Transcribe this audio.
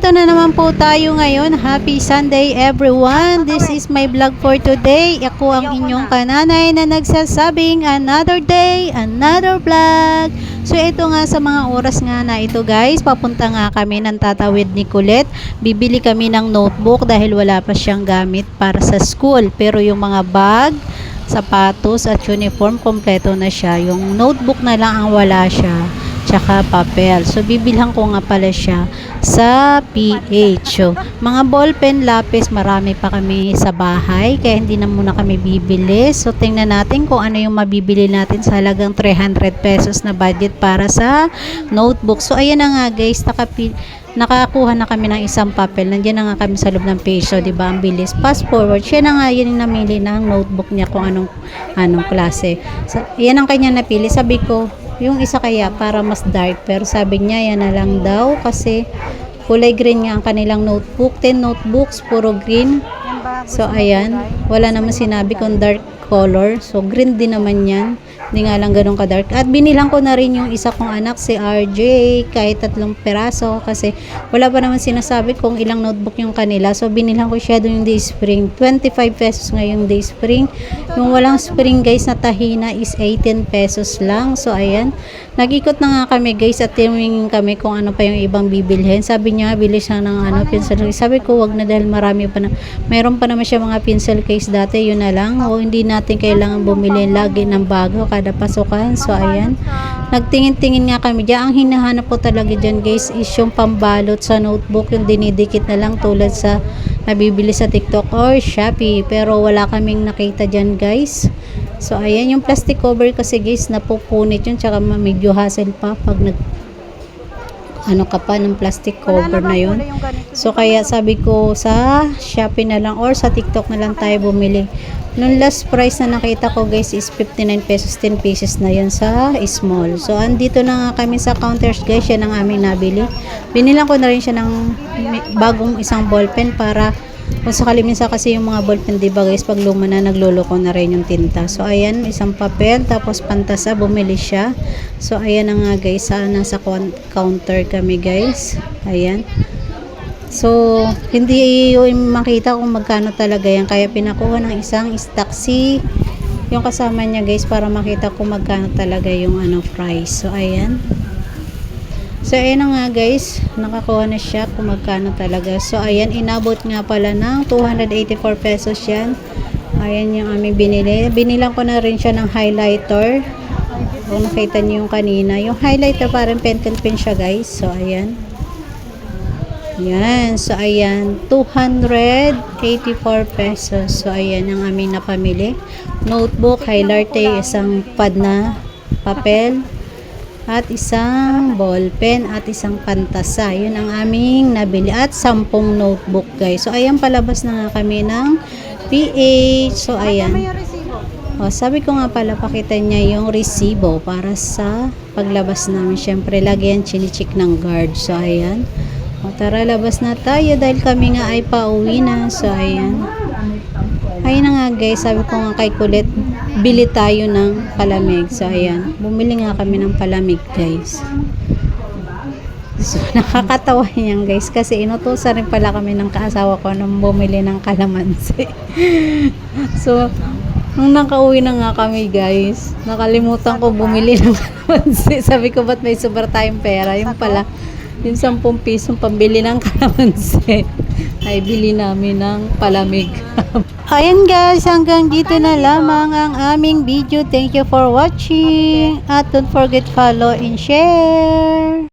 Eto na naman po tayo ngayon. Happy Sunday everyone. This is my vlog for today. Ako ang inyong kananay na nagsasabing another day, another vlog. So ito nga sa mga oras nga na ito guys, papunta nga kami ng tatawid ni Colette. Bibili kami ng notebook dahil wala pa siyang gamit para sa school. Pero yung mga bag, sapatos at uniform, kompleto na siya. Yung notebook na lang ang wala siya, tsaka papel. So bibilhan ko nga pala siya sa PH. So, mga ballpen, lapis, marami pa kami sa bahay kaya hindi na muna kami bibili. So tingnan natin kung ano yung mabibili natin sa halagang 300 pesos na budget para sa notebook. So ayan na nga guys, nakakuha na kami ng isang papel. Nandiyan na nga kami sa loob ng page. So, diba, ang bilis. Fast forward. Siya na nga yun yung namili ng notebook niya kung anong klase. So, yan ang kanya napili. Sabi ko, yung isa kaya para mas dark. Pero sabi niya, yan na lang daw kasi kulay green nga ang kanilang notebook. 10 notebooks, puro green. So, ayan. Wala naman sinabi kung dark color. So, green din naman yan. Hindi nga lang ganun ka-dark. At binilang ko na rin yung isa kong anak, si RJ, kahit 3 peraso. Kasi wala pa naman sinasabi kung ilang notebook yung kanila. So, binilang ko siya doon yung Dayspring. 25 pesos nga yung Dayspring. Yung walang spring guys na tahina is 18 pesos lang. So, ayan. Nag-ikot na nga kami guys at tingin kami kung ano pa yung ibang bibilhin. Sabi niya, bili siya ng pencil case. Sabi ko, wag na dahil marami pa na. Mayroon pa naman siya mga pencil case dati. Yun na lang. O hindi natin kailangan bumili lagi ng bago kada pasukan. So, ayan. Nagtingin-tingin nga kami dyan. Ang hinahanap ko talaga dyan guys is yung pambalot sa notebook. Yung dinidikit na lang tulad sa nabibili sa TikTok or Shopee. Pero wala kaming nakita dyan guys. So, ayan. Yung plastic cover kasi guys, napupunit yun. Tsaka medyo hassle pa pag ka pa ng plastic cover na yun. So, kaya sabi ko sa Shopee na lang or sa TikTok na lang tayo bumili. Nung last price na nakita ko guys is 59 pesos, 10 pieces na yun sa small. So, andito na nga kami sa counters guys. Yan ang aming nabili. Binilang ko na rin siya ng bagong isang ballpen para kung sakali minsan kasi yung mga ballpen, diba guys, pag luma na, nagluloko na rin yung tinta. So, ayan, isang papel, tapos pantasa, bumili siya. So, ayan na nga guys, nasa counter kami guys. Ayan. So, hindi yung makita kung magkano talaga yan. Kaya pinakuha ng isang taxi yung kasama niya guys para makita kung magkano talaga yung price. So, ayan. So, ayan na nga guys, nakakuha na siya kung magkano talaga. So, ayan, inabot nga pala ng 284 pesos yan. Ayan yung aming binili. Binilang ko na rin siya ng highlighter. Kung nakita niyo yung kanina. Yung highlighter parang pentel pen siya guys. So, ayan. Yan. So, ayan. 284 pesos. So, ayan ang aming napamili. Notebook, highlighter, isang pad na papel. At isang ballpen at isang pantasa. Yun ang aming nabili. At 10 notebook guys. So, ayan, palabas na nga kami ng PH. So, ayan. O, sabi ko nga pala, pakita niya yung resibo para sa paglabas namin. Siyempre, lagi yan chinichik ng guard. So, ayan. O, tara, labas na tayo dahil kami nga ay pauwi na. So, ayan. Ayun na nga guys, sabi ko nga kay Colette, bili tayo ng palamig. So, ayan. Bumili nga kami ng palamig, guys. So, nakakatawa yan, guys. Kasi inutusan rin pala kami ng kaasawa ko nang bumili ng kalamansi. So, nung nakauwi na nga kami, guys, nakalimutan ko bumili ng kalamansi. Sabi ko, ba't may sobra tayong pera? Yung pala, yung 10 pisong pambili ng kalamansi ay bili namin ng palamig. Ayan guys, hanggang dito na lamang ang aming video. Thank you for watching. At don't forget follow and share.